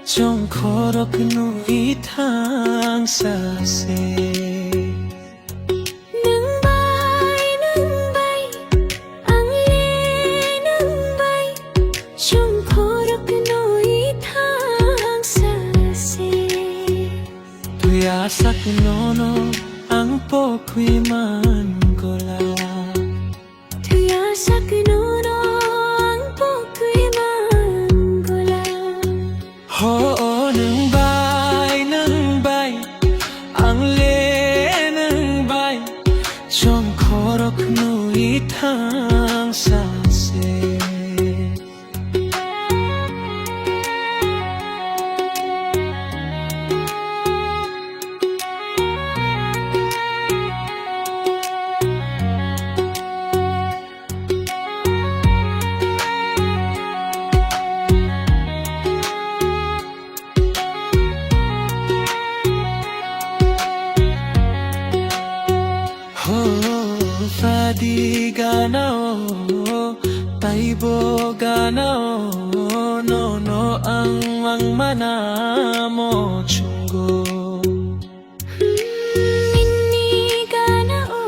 trong khó đó cứ nuôi tháng xa xê nâng bay ang lê nâng bay trong khó đó cứ nuôi tháng xa xê tuy asa cứ nono ang po quy man gola tuy asa cứ nono ang po quy man gola ho nâng bay ang lê nâng bay trong khó đó cứ nuôi tháng xa xê Fadi gana o, taibo gana o, no ang mana mo chunggo. Minni gana o,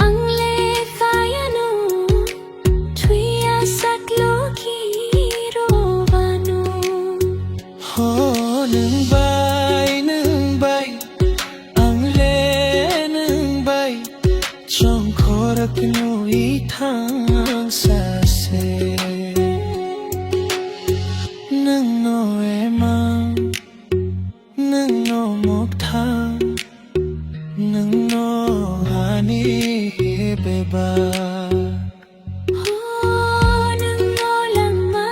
ang le fayano, tuya sakloki robano. Ho nâng bay, ang le nâng bay. Trong khó đã cứ nuôi tháng xa xê nâng nô em mang nâng nô một tháng nâng nô hà ni bê ba Nâng ngô lama,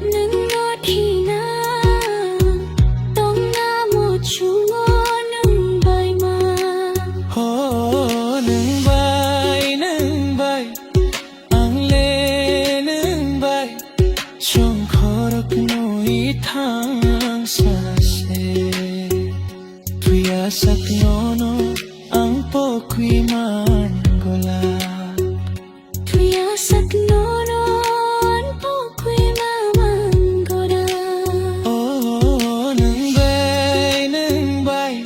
nâng ngô thi na, tông na một chú ngô nâng bay ma. nâng bay ang lê nâng bay trong khó đã cứ nuôi tháng xa xê tuy asa cứ nono ang po quy man gola Tuy asa cứ nono ang po quy ma man gola. nâng bay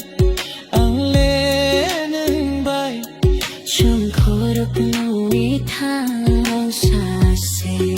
ang lê nâng bay Trong khó đã cứ nuôi tháng xa xê